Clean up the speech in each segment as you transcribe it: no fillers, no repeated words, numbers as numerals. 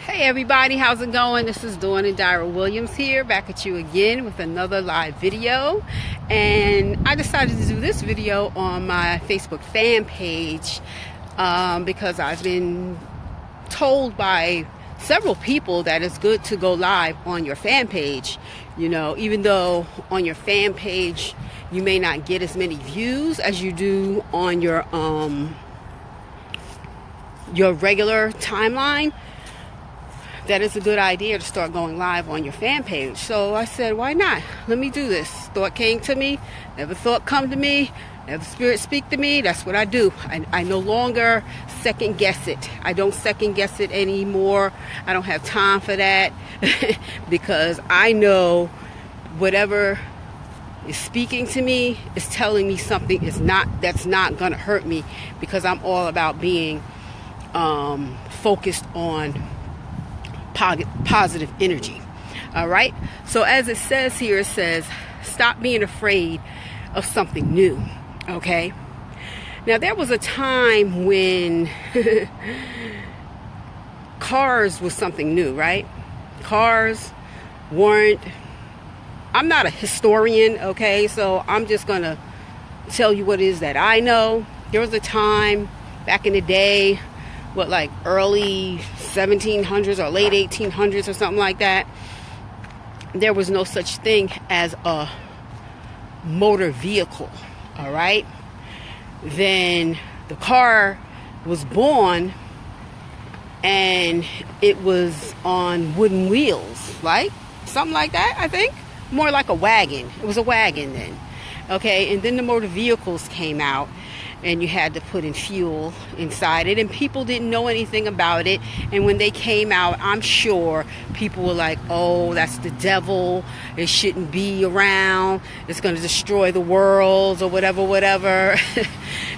Hey everybody, how's it going? This is Dawn and Dyra Williams here, back at you again with another live video. And I decided to do this video on my Facebook fan page because I've been told by several people that it's good to go live on your fan page. You know, even though on your fan page you may not get as many views as you do on your regular timeline, that it's a good idea to start going live on your fan page. So I said, why not? Let me do this. Thought came to me. Never thought come to me. Never spirit speak to me. That's what I do. I no longer second guess it. I don't second guess it anymore. I don't have time for that because I know whatever is speaking to me is telling me something that's not going to hurt me, because I'm all about being focused on positive energy. All right, so as it says here, it says stop being afraid of something new. Okay, now there was a time when cars was something new, right? Cars weren't. I'm not a historian, okay, so I'm just gonna tell you what it is that I know. There was a time back in the day, like early 1700s or late 1800s or something like that, there was no such thing as a motor vehicle. All right, then the car was born and it was on wooden wheels, like something like that. I think more like a wagon. It was a wagon then. Okay, and then the motor vehicles came out, and you had to put in fuel inside it, and people didn't know anything about it. And when they came out, I'm sure people were like, oh, that's the devil, it shouldn't be around, it's going to destroy the world, or whatever.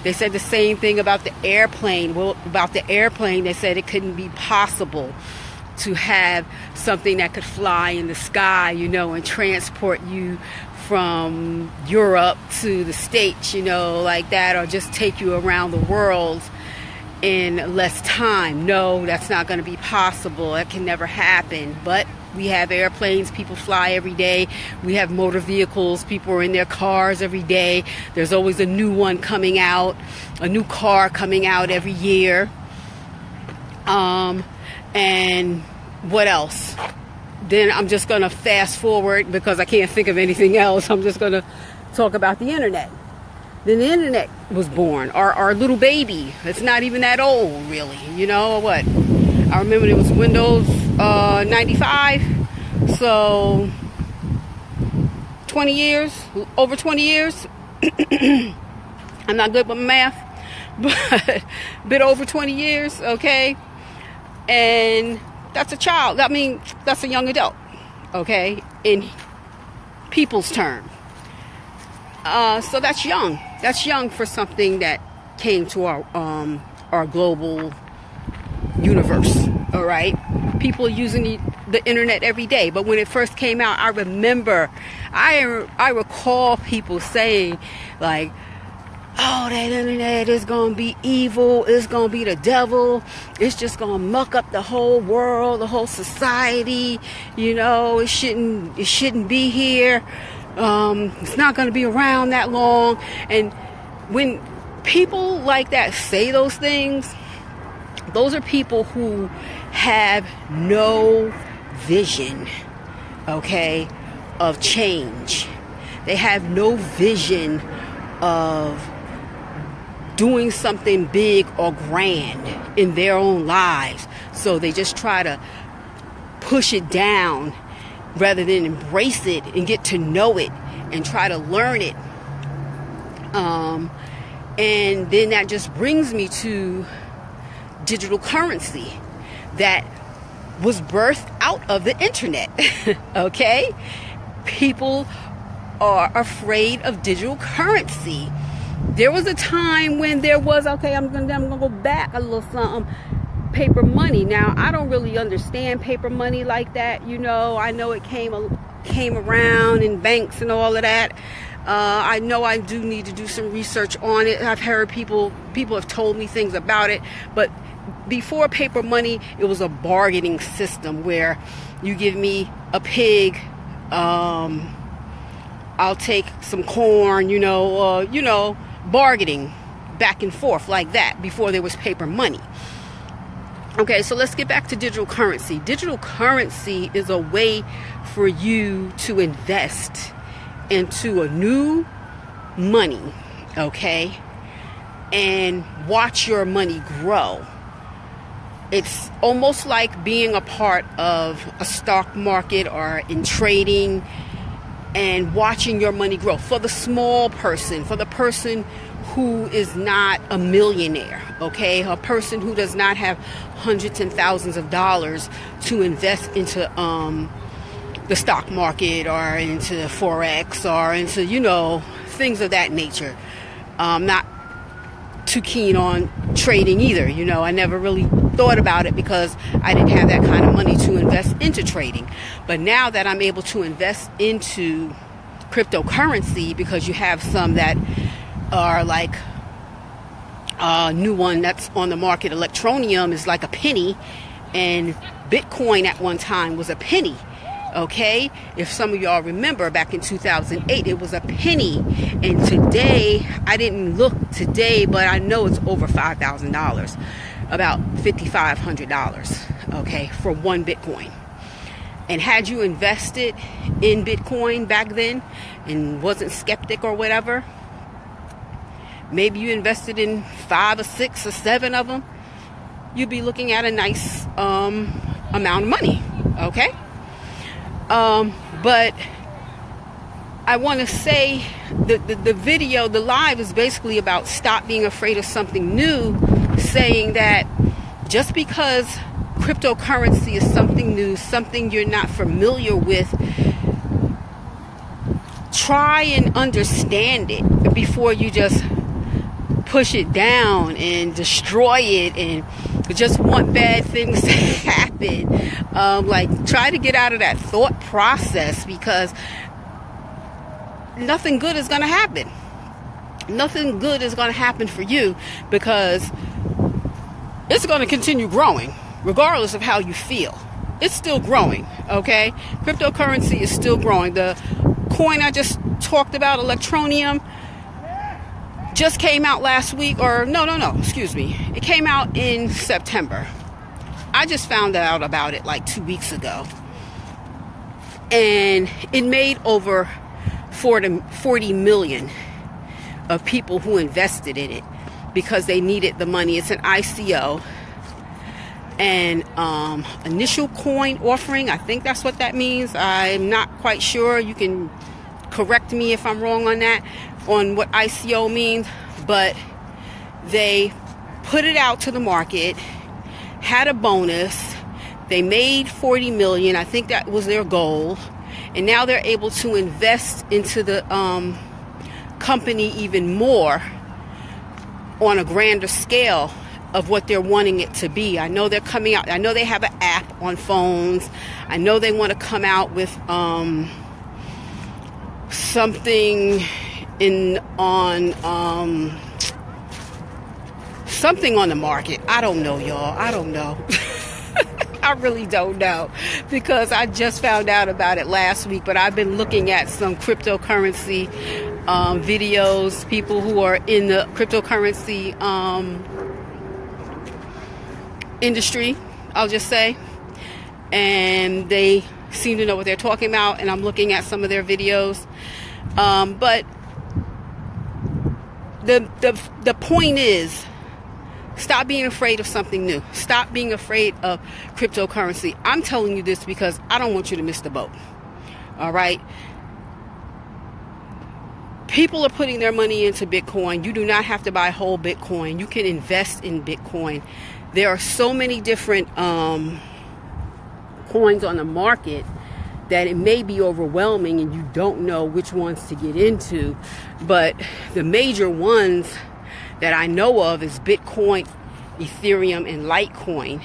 They said the same thing about the airplane. Well, about the airplane, they said it couldn't be possible to have something that could fly in the sky, you know, and transport you from Europe to the States, you know, like that, or just take you around the world in less time. No, that's not going to be possible. That can never happen. But we have airplanes, people fly every day. We have motor vehicles, people are in their cars every day. There's always a new one coming out, a new car coming out every year. And what else? Then I'm just going to fast forward because I can't think of anything else. I'm just going to talk about the internet. Then the internet was born. Our little baby. It's not even that old, really. You know what? I remember it was Windows 95. So 20 years, over 20 years. I'm not good with math, but a bit over 20 years, okay? And that's a child. I mean, that's a young adult, okay, in people's term. So that's young. That's young for something that came to our global universe. All right, people are using the internet every day. But when it first came out, I recall people saying like, oh, that internet is going to be evil. It's going to be the devil. It's just going to muck up the whole world, the whole society. You know, it shouldn't be here. It's not going to be around that long. And when people like that say those things, those are people who have no vision, okay, of change. They have no vision of doing something big or grand in their own lives. So they just try to push it down rather than embrace it and get to know it and try to learn it. And then that just brings me to digital currency that was birthed out of the internet. Okay? People are afraid of digital currency. There was a time when there was, okay, I'm gonna go back a little something, paper money. Now, I don't really understand paper money like that, you know. I know it came around in banks and all of that. I know I do need to do some research on it. I've heard people have told me things about it, but before paper money, it was a bargaining system where you give me a pig, I'll take some corn, bargaining back and forth like that before there was paper money. Okay, so let's get back to digital currency. Digital currency is a way for you to invest into a new money, okay, and watch your money grow. It's almost like being a part of a stock market or in trading and watching your money grow. For the small person, for the person who is not a millionaire, okay, a person who does not have hundreds and thousands of dollars to invest into the stock market or into Forex or into, things of that nature. Not too keen on trading either. I never really thought about it because I didn't have that kind of money to invest into trading. But now that I'm able to invest into cryptocurrency, because you have some that are like a new one that's on the market, Electroneum, is like a penny, and Bitcoin at one time was a penny. Okay, if some of y'all remember, back in 2008, it was a penny, and today, I didn't look today, but I know it's over $5,000, about $5,500, okay, for one Bitcoin. And had you invested in Bitcoin back then and wasn't skeptic or whatever, maybe you invested in 5 or 6 or 7 of them, you'd be looking at a nice amount of money, okay? But I want to say the video, the live, is basically about stop being afraid of something new, saying that just because cryptocurrency is something new, something you're not familiar with, try and understand it before you just push it down and destroy it and just want bad things to happen. Try to get out of that thought process, because nothing good is going to happen. Nothing good is going to happen for you, because it's going to continue growing regardless of how you feel. It's still growing, okay? Cryptocurrency is still growing. The coin I just talked about, Electroneum, just came out last week, or no, excuse me. It came out in September. I just found out about it like 2 weeks ago. And it made over 40 million of people who invested in it because they needed the money. It's an ICO. And initial coin offering, I think that's what that means. I'm not quite sure. You can correct me if I'm wrong on that, on what ICO means. But they put it out to the market, had a bonus. They made 40 million. I think that was their goal. And now they're able to invest into the company even more on a grander scale of what they're wanting it to be. I know they're coming out. I know they have an app on phones. I know they want to come out with something something on the market. I don't know, y'all. I don't know. I really don't know, because I just found out about it last week. But I've been looking at some cryptocurrency videos, people who are in the cryptocurrency industry, I'll just say, and they seem to know what they're talking about, and I'm looking at some of their videos. But the point is, stop being afraid of something new. Stop being afraid of cryptocurrency. I'm telling you this because I don't want you to miss the boat. All right? People are putting their money into Bitcoin. You do not have to buy whole Bitcoin. You can invest in Bitcoin. There are so many different coins on the market that it may be overwhelming and you don't know which ones to get into. But the major ones that I know of is Bitcoin, Ethereum, and Litecoin.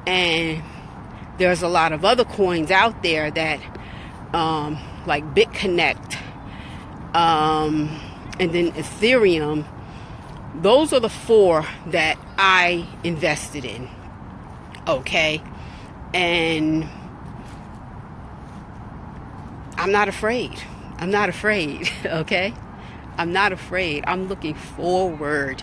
And there's a lot of other coins out there that like BitConnect, and then Ethereum. those are the 4 that I invested in. Okay. And I'm not afraid. I'm not afraid. Okay. I'm not afraid. I'm looking forward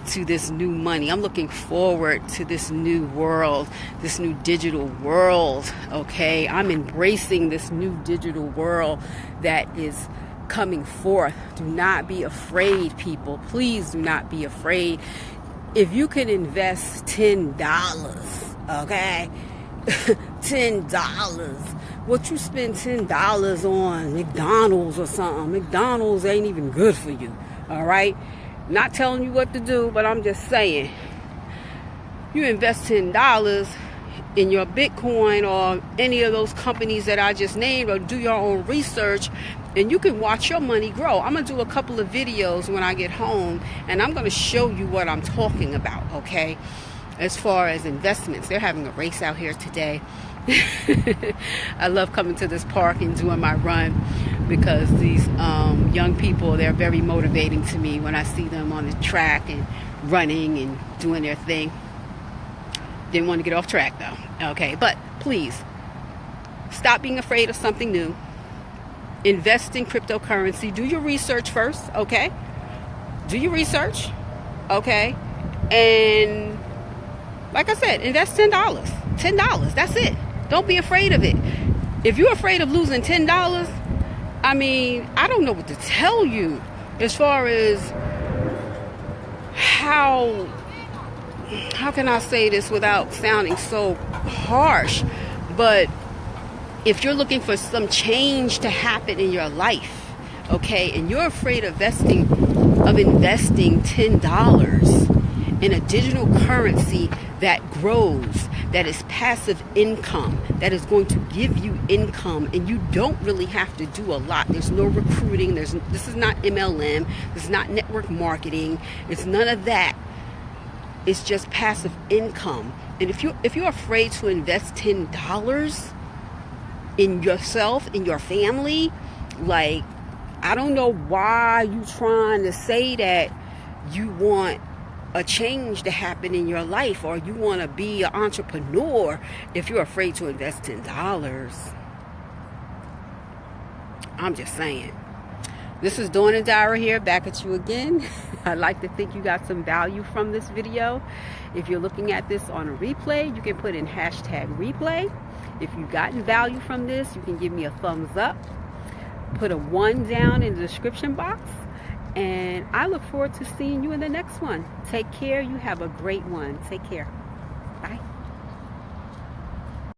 to this new money. I'm looking forward to this new world, this new digital world. Okay. I'm embracing this new digital world that is coming forth. Do not be afraid, people. Please do not be afraid. If you can invest $10, okay, $10, what you spend $10 on McDonald's or something, McDonald's ain't even good for you. All right, not telling you what to do, but I'm just saying, you invest $10 in your Bitcoin or any of those companies that I just named, or do your own research, and you can watch your money grow. I'm going to do a couple of videos when I get home, and I'm going to show you what I'm talking about, okay? As far as investments, they're having a race out here today. I love coming to this park and doing my run because these young people, they're very motivating to me when I see them on the track and running and doing their thing. Didn't want to get off track though. Okay, but please stop being afraid of something new. Invest in cryptocurrency. Do your research first, okay? Do your research, okay? And like I said, invest $10. $10, that's it. Don't be afraid of it. If you're afraid of losing $10, I mean, I don't know what to tell you as far as how can I say this without sounding so harsh, but if you're looking for some change to happen in your life, okay, and you're afraid of investing $10 in a digital currency that grows, that is passive income, that is going to give you income, and you don't really have to do a lot. There's no recruiting. This is not MLM. This is not network marketing. It's none of that. It's just passive income. And if you're afraid to invest $10 in yourself, in your family, like, I don't know why you trying to say that you want a change to happen in your life or you want to be an entrepreneur if you're afraid to invest $10. I'm just saying. This is Dawn and Dara here, back at you again. I'd like to think you got some value from this video. If you're looking at this on a replay, you can put in #replay. If you've gotten value from this, you can give me a thumbs up. Put a 1 down in the description box. And I look forward to seeing you in the next one. Take care. You have a great one. Take care.